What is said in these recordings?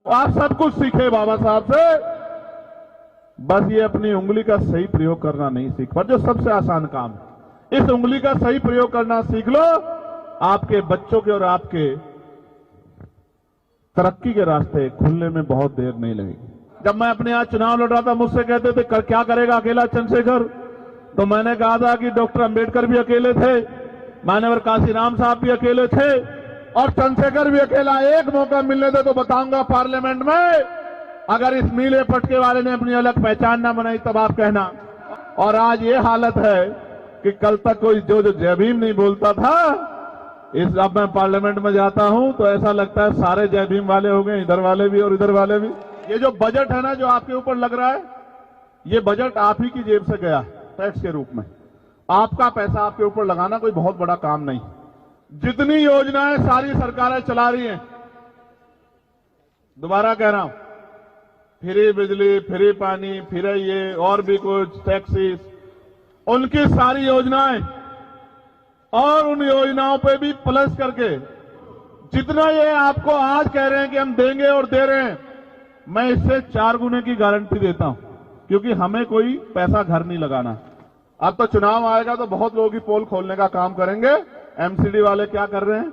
आप सब कुछ सीखे बाबा साहब से, बस ये अपनी उंगली का सही प्रयोग करना नहीं सीख पर, जो सबसे आसान काम है। इस उंगली का सही प्रयोग करना सीख लो, आपके बच्चों के और आपके तरक्की के रास्ते खुलने में बहुत देर नहीं लगेगी। जब मैं अपने यहाँ चुनाव लड़ रहा था, मुझसे कहते थे क्या करेगा अकेला चंद्रशेखर, तो मैंने कहा था कि डॉक्टर अंबेडकर भी अकेले थे, मान्यवर काशीराम साहब भी अकेले थे, और चंद्रशेखर भी अकेला। एक मौका मिलने दे तो बताऊंगा पार्लियामेंट में, अगर इस नीले पटके वाले ने अपनी अलग पहचान ना बनाई तब आप कहना। और आज ये हालत है कि कल तक कोई जो जय भीम नहीं बोलता था, अब मैं पार्लियामेंट में जाता हूं तो ऐसा लगता है सारे जय भीम वाले हो गए, इधर वाले भी और इधर वाले भी। ये जो बजट है ना, जो आपके ऊपर लग रहा है, ये बजट आप ही की जेब से गया टैक्स के रूप में। आपका पैसा आपके ऊपर लगाना कोई बहुत बड़ा काम नहीं। जितनी योजनाएं सारी सरकारें चला रही हैं, दोबारा कह रहा हूं, फ्री बिजली, फ्री पानी, फ्री ये और भी कुछ टैक्सीज, उनकी सारी योजनाएं और उन योजनाओं पे भी प्लस करके जितना ये आपको आज कह रहे हैं कि हम देंगे और दे रहे हैं, मैं इससे 4 गुने की गारंटी देता हूं, क्योंकि हमें कोई पैसा घर नहीं लगाना। अब तो चुनाव आएगा तो बहुत लोगों की पोल खोलने का काम करेंगे। एमसीडी वाले क्या कर रहे हैं,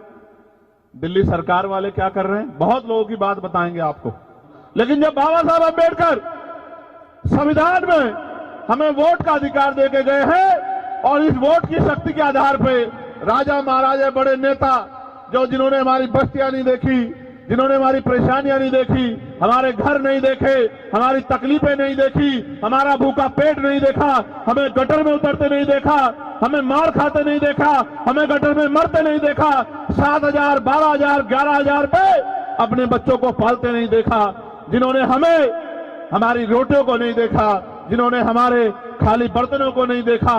दिल्ली सरकार वाले क्या कर रहे हैं, बहुत लोगों की बात बताएंगे आपको। लेकिन जब बाबा साहब अंबेडकर संविधान में हमें वोट का अधिकार देके गए हैं, और इस वोट की शक्ति के आधार पे राजा महाराजा बड़े नेता जिन्होंने हमारी बस्तियां नहीं देखी, जिन्होंने हमारी परेशानियां नहीं देखी, हमारे घर नहीं देखे, हमारी तकलीफें नहीं देखी, हमारा भूखा पेट नहीं देखा, हमें गटर में उतरते नहीं देखा, हमें मार खाते नहीं देखा, हमें गटर में मरते नहीं देखा, 7,000, 12,000, 11,000 पे अपने बच्चों को पालते नहीं देखा, जिन्होंने हमें हमारी रोटियों को नहीं देखा, जिन्होंने हमारे खाली बर्तनों को नहीं देखा,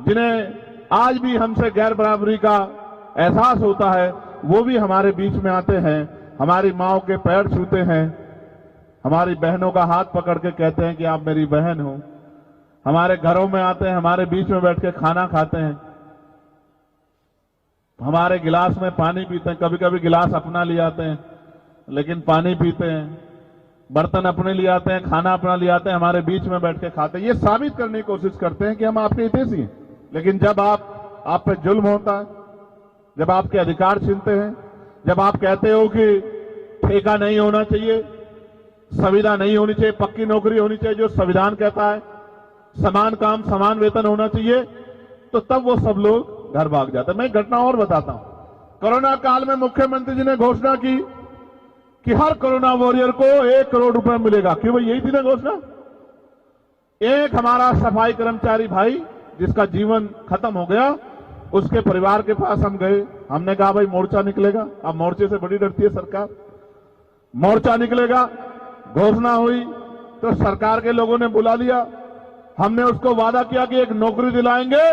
जिन्हें आज भी हमसे गैर बराबरी का एहसास होता है, वो भी हमारे बीच में आते हैं, हमारी माओ के पैर छूते हैं, हमारी बहनों का हाथ पकड़ के कहते हैं कि आप मेरी बहन हो, हमारे घरों में आते हैं, हमारे बीच में बैठ के खाना खाते हैं, हमारे गिलास में पानी पीते हैं। कभी कभी गिलास अपना ले आते हैं लेकिन पानी पीते हैं, बर्तन अपने ले आते हैं, खाना अपना ले आते हैं, हमारे बीच में बैठ के खाते हैं। ये साबित करने की कोशिश करते हैं कि हम आपके हितैषी हैं। लेकिन जब आप पे जुल्म होता है, जब आपके अधिकार छीनते हैं, जब आप कहते हो कि ठेका नहीं होना चाहिए, संविदा नहीं होनी चाहिए, पक्की नौकरी होनी चाहिए जो संविधान कहता है, समान काम समान वेतन होना चाहिए, तो तब वो सब लोग घर भाग जाते हैं। मैं एक घटना और बताता हूं। कोरोना काल में मुख्यमंत्री जी ने घोषणा की कि हर कोरोना वॉरियर को 1 करोड़ रुपए मिलेगा। क्यों भाई, यही थी ना घोषणा। एक हमारा सफाई कर्मचारी भाई जिसका जीवन खत्म हो गया, उसके परिवार के पास हम गए, हमने कहा भाई मोर्चा निकलेगा। अब मोर्चे से बड़ी डरती है सरकार, मोर्चा निकलेगा, घोषणा हुई तो सरकार के लोगों ने बुला लिया। हमने उसको वादा किया कि एक नौकरी दिलाएंगे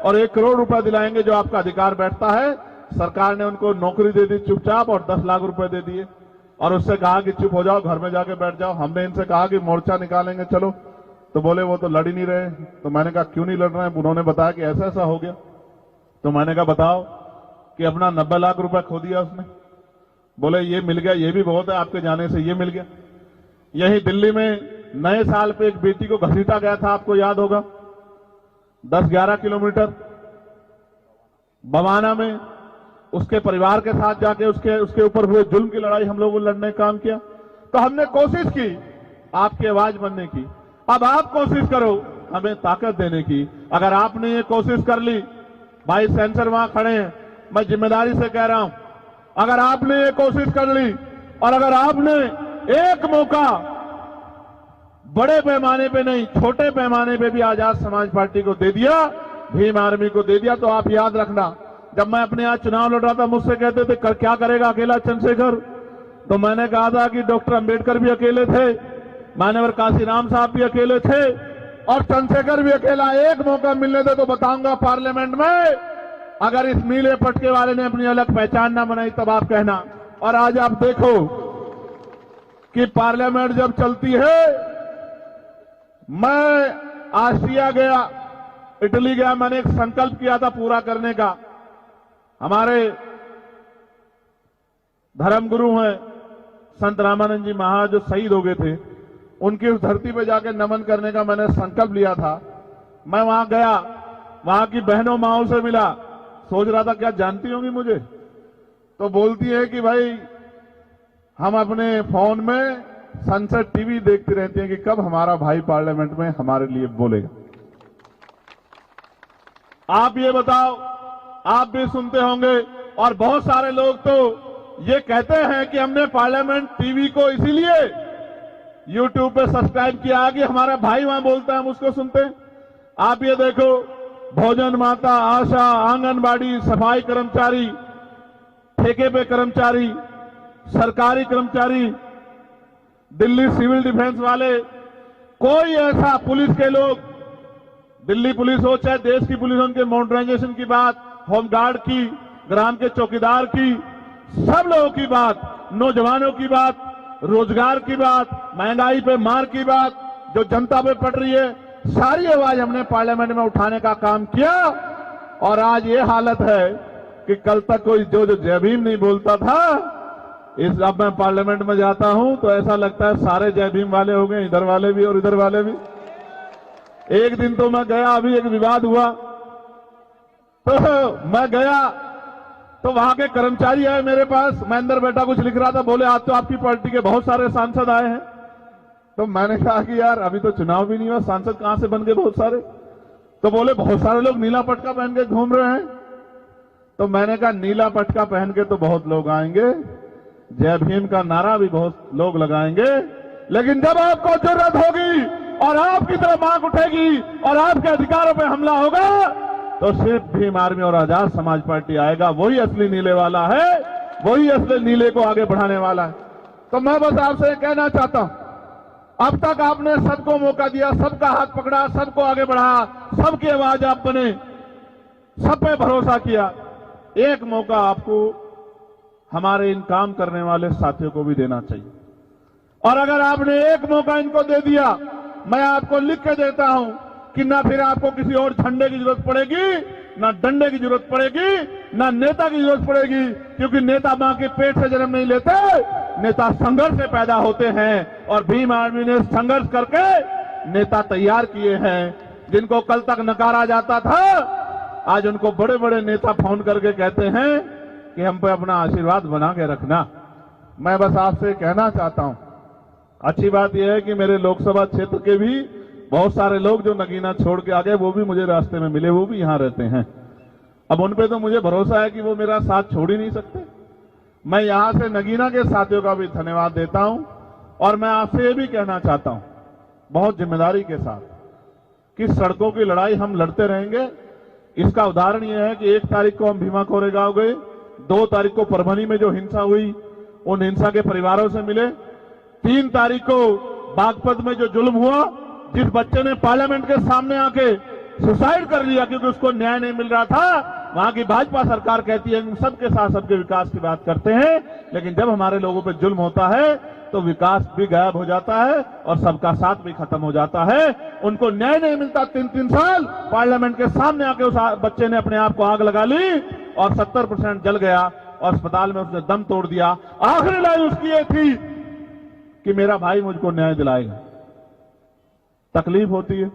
और 1 करोड़ रुपए दिलाएंगे जो आपका अधिकार बैठता है। सरकार ने उनको नौकरी दे दी चुपचाप और 10 लाख रुपए दे दिए और उससे कहा कि चुप हो जाओ, घर में जाके बैठ जाओ। हमने इनसे कहा कि मोर्चा निकालेंगे चलो, तो बोले वो तो लड़ ही नहीं रहे। तो मैंने कहा क्यों नहीं लड़ रहे हैं? उन्होंने बताया कि ऐसा ऐसा हो गया। तो मैंने कहा बताओ कि अपना 90 लाख रुपए खो दिया उसने। बोले ये मिल गया, ये भी बहुत है, आपके जाने से ये मिल गया। यही दिल्ली में नए साल पे एक बेटी को घसीटा गया था, आपको याद होगा, 10-11 किलोमीटर बवाना में उसके परिवार के साथ जाके उसके ऊपर हुए जुल्म की लड़ाई हम लोगों ने लड़ने का काम किया। तो हमने कोशिश की आपकी आवाज बनने की। अब आप कोशिश करो हमें ताकत देने की। अगर आपने ये कोशिश कर ली, भाई सेंसर वहां खड़े हैं, मैं जिम्मेदारी से कह रहा हूं, अगर आपने ये कोशिश कर ली और अगर आपने एक मौका बड़े पैमाने पे नहीं छोटे पैमाने पे भी आजाद समाज पार्टी को दे दिया, भीम आर्मी को दे दिया, तो आप याद रखना, जब मैं अपने यहां चुनाव लड़ रहा था, मुझसे कहते थे क्या करेगा अकेला चंद्रशेखर, तो मैंने कहा था कि डॉक्टर अंबेडकर भी अकेले थे, मान्यवर काशीराम साहब भी अकेले थे और चंद्रशेखर भी अकेला। एक मौका मिलने दे तो बताऊंगा पार्लियामेंट में, अगर इस नीले पटके वाले ने अपनी अलग पहचान ना बनाई तब आप कहना। और आज आप देखो कि पार्लियामेंट जब चलती है, मैं आस्ट्रिया गया, इटली गया, मैंने एक संकल्प किया था पूरा करने का। हमारे धर्मगुरु हैं संत रामानंद जी महाराज जो शहीद हो गए थे, उनकी उस धरती पे जाके नमन करने का मैंने संकल्प लिया था। मैं वहां गया, वहां की बहनों माओं से मिला, सोच रहा था क्या जानती होंगी मुझे, तो बोलती है कि भाई हम अपने फोन में सनसेट टीवी देखती रहती हैं कि कब हमारा भाई पार्लियामेंट में हमारे लिए बोलेगा। आप ये बताओ, आप भी सुनते होंगे और बहुत सारे लोग तो ये कहते हैं कि हमने पार्लियामेंट टीवी को इसीलिए यूट्यूब पे सब्सक्राइब किया कि हमारा भाई वहां बोलता है, हम उसको सुनते हैं। आप ये देखो, भोजन माता, आशा, आंगनबाड़ी, सफाई कर्मचारी, ठेके पे कर्मचारी, सरकारी कर्मचारी, दिल्ली सिविल डिफेंस वाले, कोई ऐसा पुलिस के लोग, दिल्ली पुलिस हो चाहे देश की पुलिस हो, उनके मॉडर्नाइजेशन की बात, होमगार्ड की, ग्राम के चौकीदार की, सब लोगों की बात, नौजवानों की बात, रोजगार की बात, महंगाई पे मार की बात, जो जनता पे पड़ रही है, सारी आवाज हमने पार्लियामेंट में उठाने का काम किया। और आज ये हालत है कि कल तक कोई जो जय भीम नहीं बोलता था, अब मैं पार्लियामेंट में जाता हूं तो ऐसा लगता है सारे जय भीम वाले हो गए, इधर वाले भी और इधर वाले भी। एक दिन तो मैं गया, अभी एक विवाद हुआ तो मैं गया तो वहां के कर्मचारी आए मेरे पास, मैं अंदर बैठा कुछ लिख रहा था, बोले आज तो आपकी पार्टी के बहुत सारे सांसद आए हैं। तो मैंने कहा कि यार अभी तो चुनाव भी नहीं हुआ, सांसद कहां से बन गए बहुत सारे? तो बोले बहुत सारे लोग नीला पटका पहन के घूम रहे हैं। तो मैंने कहा नीला पटका पहन के तो बहुत लोग आएंगे, जय भीम का नारा भी बहुत लोग लगाएंगे, लेकिन जब आपको जरूरत होगी और आपकी तरफ मांग उठेगी और आपके अधिकारों पर हमला होगा तो सिर्फ भीम आर्मी और आजाद समाज पार्टी आएगा। वही असली नीले वाला है, वही असली नीले को आगे बढ़ाने वाला है। तो मैं बस आपसे कहना चाहता हूं, अब तक आपने सबको मौका दिया, सबका हाथ पकड़ा, सबको आगे बढ़ाया, सबकी आवाज आप बने, सब पे भरोसा किया। एक मौका आपको हमारे इन काम करने वाले साथियों को भी देना चाहिए। और अगर आपने एक मौका इनको दे दिया, मैं आपको लिख के देता हूं कि ना फिर आपको किसी और झंडे की जरूरत पड़ेगी, ना डंडे की जरूरत पड़ेगी, ना नेता की जरूरत पड़ेगी, क्योंकि नेता मां के पेट से जन्म नहीं लेते, नेता संघर्ष से पैदा होते हैं। और भीम आर्मी ने संघर्ष करके नेता तैयार किए हैं, जिनको कल तक नकारा जाता था, आज उनको बड़े बड़े नेता फोन करके कहते हैं कि हम पे अपना आशीर्वाद बना के रखना। मैं बस आपसे कहना चाहता हूं, अच्छी बात यह है कि मेरे लोकसभा क्षेत्र के भी बहुत सारे लोग जो नगीना छोड़ के आ गए, वो भी मुझे रास्ते में मिले, वो भी यहां रहते हैं। अब उन पे तो मुझे भरोसा है कि वो मेरा साथ छोड़ ही नहीं सकते। मैं यहां से नगीना के साथियों का भी धन्यवाद देता हूं और मैं आपसे ये भी कहना चाहता हूं बहुत जिम्मेदारी के साथ कि सड़कों की लड़ाई हम लड़ते रहेंगे। इसका उदाहरण यह है कि 1 तारीख को हम भीमा कोरेगांव गए, 2 तारीख को परभनी में जो हिंसा हुई उन हिंसा के परिवारों से मिले, 3 तारीख को बागपत में जो जुल्म हुआ, जिस बच्चे ने पार्लियामेंट के सामने आके सुसाइड कर लिया क्योंकि उसको न्याय नहीं मिल रहा था, वहां की भाजपा सरकार कहती है हम सबके साथ सबके विकास की बात करते हैं, लेकिन जब हमारे लोगों पे जुल्म होता है तो विकास भी गायब हो जाता है और सबका साथ भी खत्म हो जाता है। उनको न्याय नहीं मिलता। 3-3 साल पार्लियामेंट के सामने आके उस बच्चे ने अपने आप को आग लगा ली और 70% जल गया और अस्पताल में उसने दम तोड़ दिया। आखिरी लाइन उसकी ये थी कि मेरा भाई मुझको न्याय दिलाएगा। तकलीफ होती है,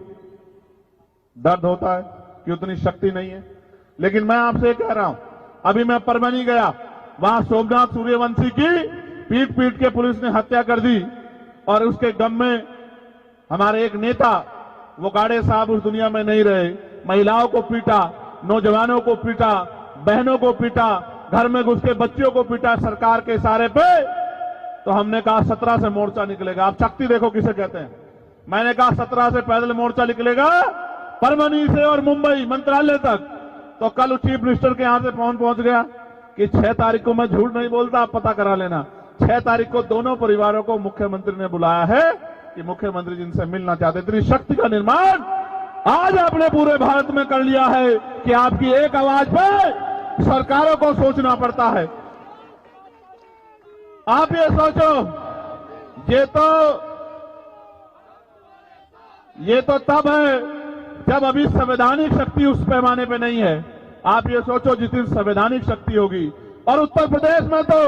दर्द होता है कि उतनी शक्ति नहीं है, लेकिन मैं आपसे कह रहा हूं, अभी मैं परभनी गया, वहां सोमनाथ सूर्यवंशी की पीट पीट के पुलिस ने हत्या कर दी और उसके गम में हमारे एक नेता, वो गाड़े साहब उस दुनिया में नहीं रहे, महिलाओं को पीटा, नौजवानों को पीटा, बहनों को पीटा, घर में घुस के बच्चियों को पीटा सरकार के इशारे पे। तो हमने कहा 17 से मोर्चा निकलेगा। आप शक्ति देखो किसे कहते हैं। मैंने कहा 17 से पैदल मोर्चा निकलेगा परभनी से और मुंबई मंत्रालय तक। तो कल चीफ मिनिस्टर के यहां से फोन पहुंच गया कि 6 तारीख को, मैं झूठ नहीं बोलता, आप पता करा लेना, 6 तारीख को दोनों परिवारों को मुख्यमंत्री ने बुलाया है कि मुख्यमंत्री जिनसे मिलना चाहते। इतनी शक्ति का निर्माण आज आपने पूरे भारत में कर लिया है कि आपकी एक आवाज पर सरकारों को सोचना पड़ता है। आप ये सोचो, ये तो तब है जब अभी संवैधानिक शक्ति उस पैमाने पे नहीं है। आप ये सोचो जिस दिन संवैधानिक शक्ति होगी। और उत्तर प्रदेश में तो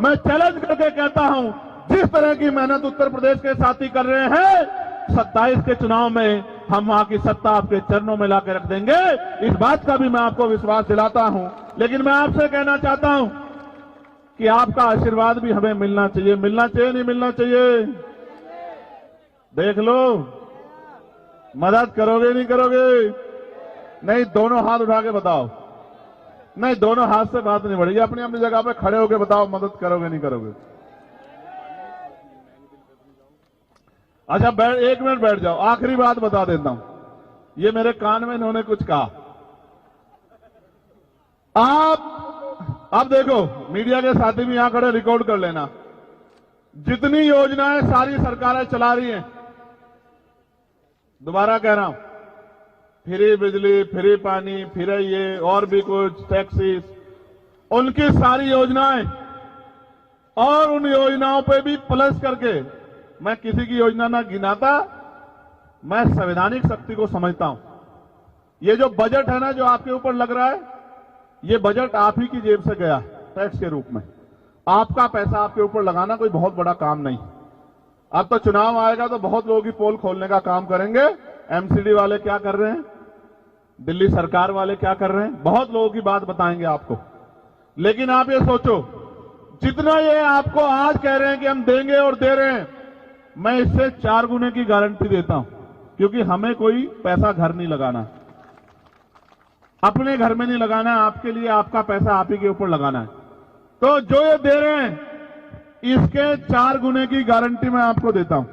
मैं चैलेंज करके कहता हूं, जिस तरह की मेहनत उत्तर प्रदेश के साथी कर रहे हैं, 27 के चुनाव में हम वहां की सत्ता आपके चरणों में लाकर रख देंगे। इस बात का भी मैं आपको विश्वास दिलाता हूं। लेकिन मैं आपसे कहना चाहता हूं कि आपका आशीर्वाद भी हमें मिलना चाहिए। मिलना चाहिए नहीं मिलना चाहिए? देख लो, मदद करोगे नहीं करोगे? नहीं, दोनों हाथ उठा के बताओ। नहीं, दोनों हाथ से बात नहीं बढ़ेगी। अपनी अपनी जगह पे खड़े होके बताओ, मदद करोगे नहीं करोगे? अच्छा, एक मिनट बैठ जाओ। आखिरी बात बता देता हूं। ये मेरे कान में इन्होंने कुछ कहा। आप देखो, मीडिया के साथी भी यहां खड़े रिकॉर्ड कर लेना। जितनी योजनाएं सारी सरकारें चला रही हैं, दोबारा कह रहा हूं, फ्री बिजली, फ्री पानी, फ्री ये और भी कुछ टैक्सीज, उनकी सारी योजनाएं, और उन योजनाओं पे भी प्लस करके, मैं किसी की योजना ना गिनाता, मैं संवैधानिक शक्ति को समझता हूं। ये जो बजट है ना, जो आपके ऊपर लग रहा है, ये बजट आप ही की जेब से गया टैक्स के रूप में। आपका पैसा आपके ऊपर लगाना कोई बहुत बड़ा काम नहीं। अब तो चुनाव आएगा तो बहुत लोगों की पोल खोलने का काम करेंगे। एमसीडी वाले क्या कर रहे हैं, दिल्ली सरकार वाले क्या कर रहे हैं, बहुत लोगों की बात बताएंगे आपको। लेकिन आप ये सोचो, जितना ये आपको आज कह रहे हैं कि हम देंगे और दे रहे हैं, मैं इससे 4 गुने की गारंटी देता हूं। क्योंकि हमें कोई पैसा घर नहीं लगाना, अपने घर में नहीं लगाना है। आपके लिए आपका पैसा आप ही के ऊपर लगाना है। तो जो ये दे रहे हैं, इसके 4 गुने की गारंटी मैं आपको देता हूं।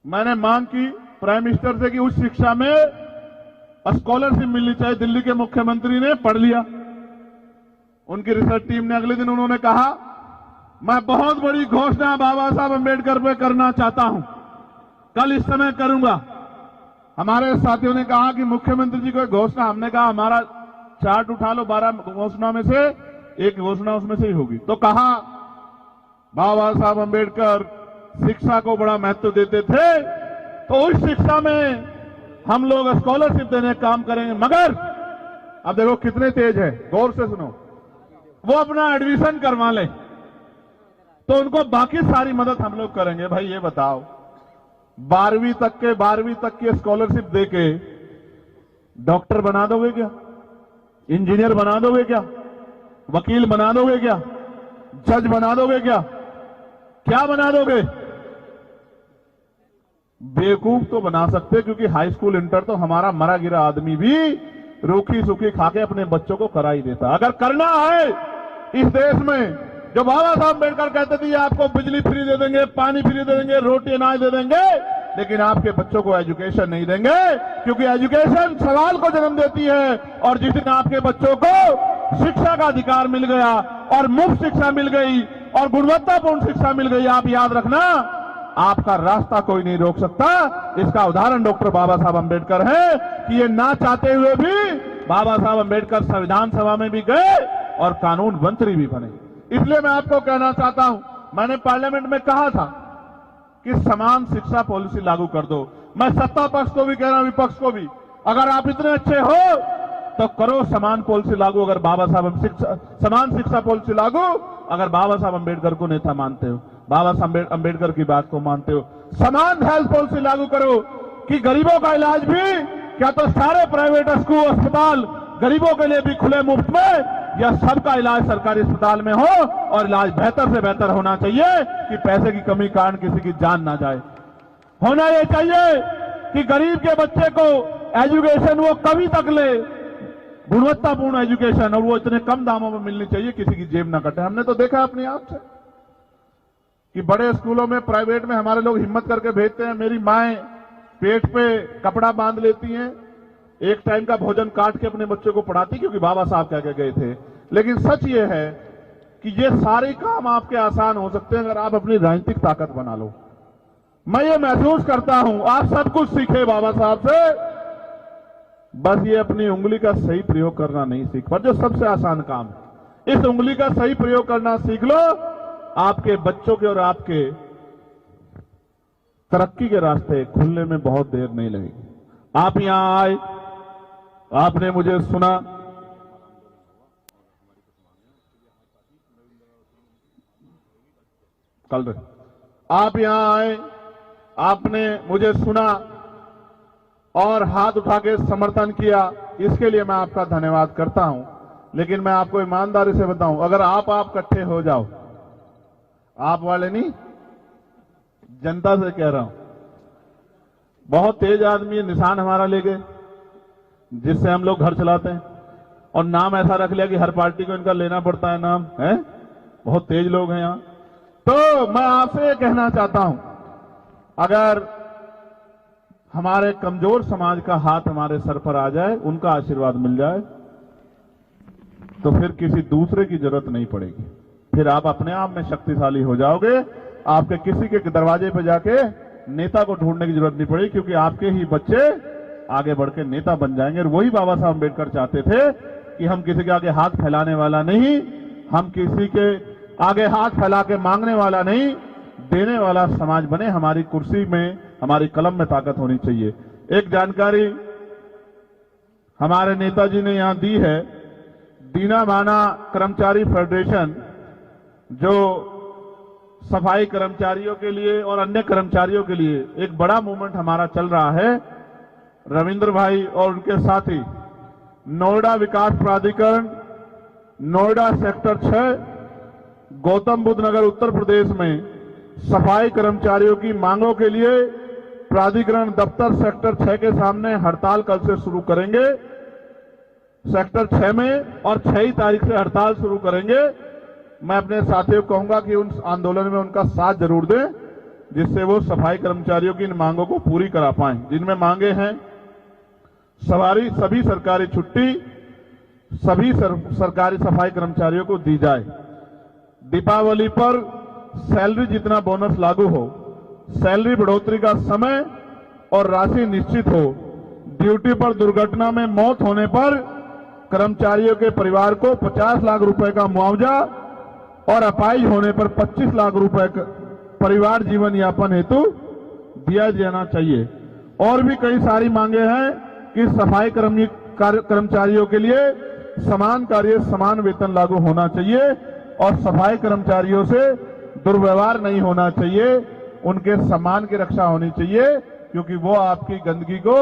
मैंने मांग की प्राइम मिनिस्टर से कि उच्च शिक्षा में स्कॉलरशिप मिलनी चाहिए। दिल्ली के मुख्यमंत्री ने पढ़ लिया। उनकी रिसर्च टीम ने अगले दिन उन्होंने कहा, मैं बहुत बड़ी घोषणा बाबा साहब अंबेडकर पे करना चाहता हूं, कल इस समय करूंगा। हमारे साथियों ने कहा कि मुख्यमंत्री जी को घोषणा, हमने कहा हमारा चार्ट उठा लो, 12 घोषणा में से एक घोषणा उसमें से ही होगी। तो कहा, बाबा साहब अंबेडकर शिक्षा को बड़ा महत्व देते थे, तो उस शिक्षा में हम लोग स्कॉलरशिप देने का काम करेंगे। मगर अब देखो कितने तेज है, गौर से सुनो, वो अपना एडमिशन करवा ले तो उनको बाकी सारी मदद हम लोग करेंगे। भाई ये बताओ, 12वीं तक की स्कॉलरशिप देके डॉक्टर बना दोगे क्या? इंजीनियर बना दोगे क्या? वकील बना दोगे क्या? जज बना दोगे क्या? क्या बना दोगे? बेवकूफ तो बना सकते, क्योंकि हाई स्कूल इंटर तो हमारा मरा गिरा आदमी भी रूखी सूखी खाके अपने बच्चों को करा ही देता। अगर करना है इस देश में, जो बाबा साहब अम्बेडकर कहते थे आपको बिजली फ्री दे देंगे, पानी फ्री दे देंगे, रोटी अनाज दे देंगे, लेकिन आपके बच्चों को एजुकेशन नहीं देंगे। क्योंकि एजुकेशन सवाल को जन्म देती है। और जिस दिन आपके बच्चों को शिक्षा का अधिकार मिल गया और मुफ्त शिक्षा मिल गई और गुणवत्तापूर्ण शिक्षा मिल गई, आप याद रखना, आपका रास्ता कोई नहीं रोक सकता। इसका उदाहरण डॉक्टर बाबा साहब अम्बेडकर है कि ये ना चाहते हुए भी बाबा साहब अम्बेडकर संविधान सभा में भी गए और कानून मंत्री भी बने। इसलिए मैं आपको कहना चाहता हूं, मैंने पार्लियामेंट में कहा था कि समान शिक्षा पॉलिसी लागू कर दो। मैं सत्ता पक्ष को भी कह रहा हूं, विपक्ष को भी, अगर आप इतने अच्छे हो तो करो समान पॉलिसी लागू। अगर बाबा साहब समान शिक्षा पॉलिसी लागू, अगर बाबा साहब अम्बेडकर को नेता मानते हो, बाबा साहब अम्बेडकर की बात को मानते हो, समान हेल्थ पॉलिसी लागू करो कि गरीबों का इलाज भी, क्या तो सारे प्राइवेट स्कूल अस्पताल गरीबों के लिए भी खुले मुफ्त में, या सबका इलाज सरकारी अस्पताल में हो और इलाज बेहतर से बेहतर होना चाहिए कि पैसे की कमी कारण किसी की जान ना जाए। होना यह चाहिए कि गरीब के बच्चे को एजुकेशन वो कभी तक ले, गुणवत्तापूर्ण एजुकेशन, और वो इतने कम दामों में मिलनी चाहिए किसी की जेब ना कटे। हमने तो देखा अपनी आंख से कि बड़े स्कूलों में, प्राइवेट में हमारे लोग हिम्मत करके भेजते हैं। मेरी माएं पेट पे कपड़ा बांध लेती हैं, एक टाइम का भोजन काट के अपने बच्चों को पढ़ाती, क्योंकि बाबा साहब कह के गए थे। लेकिन सच ये है कि ये सारे काम आपके आसान हो सकते हैं अगर आप अपनी राजनीतिक ताकत बना लो। मैं ये महसूस करता हूं, आप सब कुछ सीखे बाबा साहब से, बस ये अपनी उंगली का सही प्रयोग करना नहीं सीख पर, जो सबसे आसान काम है। इस उंगली का सही प्रयोग करना सीख लो, आपके बच्चों के और आपके तरक्की के रास्ते खुलने में बहुत देर नहीं लगेगी। आप यहां आए, आपने मुझे सुना, कल आप यहां आए, आपने मुझे सुना और हाथ उठा के समर्थन किया, इसके लिए मैं आपका धन्यवाद करता हूं। लेकिन मैं आपको ईमानदारी से बताऊं, अगर आप इकट्ठे हो जाओ, आप वाले नहीं, जनता से कह रहा हूं, बहुत तेज आदमी निशान हमारा ले गए जिससे हम लोग घर चलाते हैं, और नाम ऐसा रख लिया कि हर पार्टी को इनका लेना पड़ता है नाम, है बहुत तेज लोग हैं यहां। तो मैं आपसे कहना चाहता हूं, अगर हमारे कमजोर समाज का हाथ हमारे सर पर आ जाए, उनका आशीर्वाद मिल जाए, तो फिर किसी दूसरे की जरूरत नहीं पड़ेगी, फिर आप अपने आप में शक्तिशाली हो जाओगे। आपके किसी के दरवाजे पर जाके नेता को ढूंढने की जरूरत नहीं पड़ेगी, क्योंकि आपके ही बच्चे आगे बढ़ के नेता बन जाएंगे। और वही बाबा साहब अम्बेडकर चाहते थे कि हम किसी के आगे हाथ फैलाने वाला नहीं, हम किसी के आगे हाथ फैला के मांगने वाला नहीं, देने वाला समाज बने। हमारी कुर्सी में, हमारी कलम में ताकत होनी चाहिए। एक जानकारी हमारे नेताजी ने यहां दी है, दीना माना कर्मचारी फेडरेशन, जो सफाई कर्मचारियों के लिए और अन्य कर्मचारियों के लिए एक बड़ा मूवमेंट हमारा चल रहा है। रविंद्र भाई और उनके साथी नोएडा विकास प्राधिकरण, नोएडा सेक्टर 6, गौतम बुद्ध नगर उत्तर प्रदेश में सफाई कर्मचारियों की मांगों के लिए प्राधिकरण दफ्तर सेक्टर 6 के सामने हड़ताल कल से शुरू करेंगे। सेक्टर 6 में और 6 तारीख से हड़ताल शुरू करेंगे। मैं अपने साथियों को कहूंगा कि उन आंदोलन में उनका साथ जरूर दें, जिससे वो सफाई कर्मचारियों की इन मांगों को पूरी करा पाएं। जिनमें मांगे हैं सभी सरकारी छुट्टी सभी सरकारी सफाई कर्मचारियों को दी जाए, दीपावली पर सैलरी जितना बोनस लागू हो, सैलरी बढ़ोतरी का समय और राशि निश्चित हो, ड्यूटी पर दुर्घटना में मौत होने पर कर्मचारियों के परिवार को 50 लाख रुपए का मुआवजा और अपाहिज होने पर 25 लाख रुपए परिवार जीवन यापन हेतु दिया जाना चाहिए। और भी कई सारी मांगे हैं कि सफाई कर्मचारियों के लिए समान कार्य समान वेतन लागू होना चाहिए और सफाई कर्मचारियों से दुर्व्यवहार नहीं होना चाहिए, उनके सम्मान की रक्षा होनी चाहिए, क्योंकि वो आपकी गंदगी को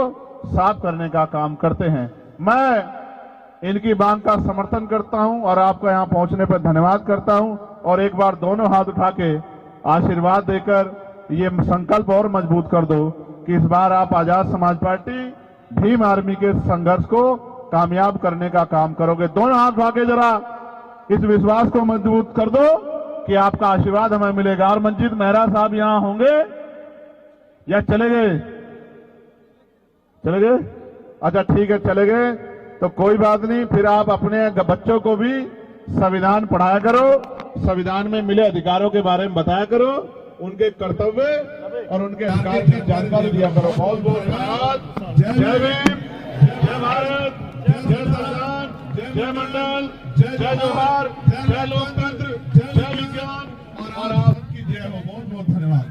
साफ करने का काम करते हैं। मैं इनकी मांग का समर्थन करता हूं और आपका यहां पहुंचने पर धन्यवाद करता हूं। और एक बार दोनों हाथ उठा के आशीर्वाद देकर ये संकल्प और मजबूत कर दो कि इस बार आप आजाद समाज पार्टी भीम आर्मी के संघर्ष को कामयाब करने का काम करोगे। दोनों हाथ उठा के जरा इस विश्वास को मजबूत कर दो कि आपका आशीर्वाद हमें मिलेगा। और मंजीत मेहरा साहब यहां होंगे या चले गए? चले गए? अच्छा ठीक है, चले गए तो कोई बात नहीं, फिर आप अपने बच्चों को भी संविधान पढ़ाया करो, संविधान में मिले अधिकारों के बारे में बताया करो, उनके कर्तव्य और उनके अधिकार की जानकारी दिया करो। बहुत बहुत धन्यवाद। जय भीम, जय भारत, जय संविधान, जय मंडल, जय जोहार, जय लोकतंत्र, जय विज्ञान और आपकी जय हो। बहुत बहुत धन्यवाद।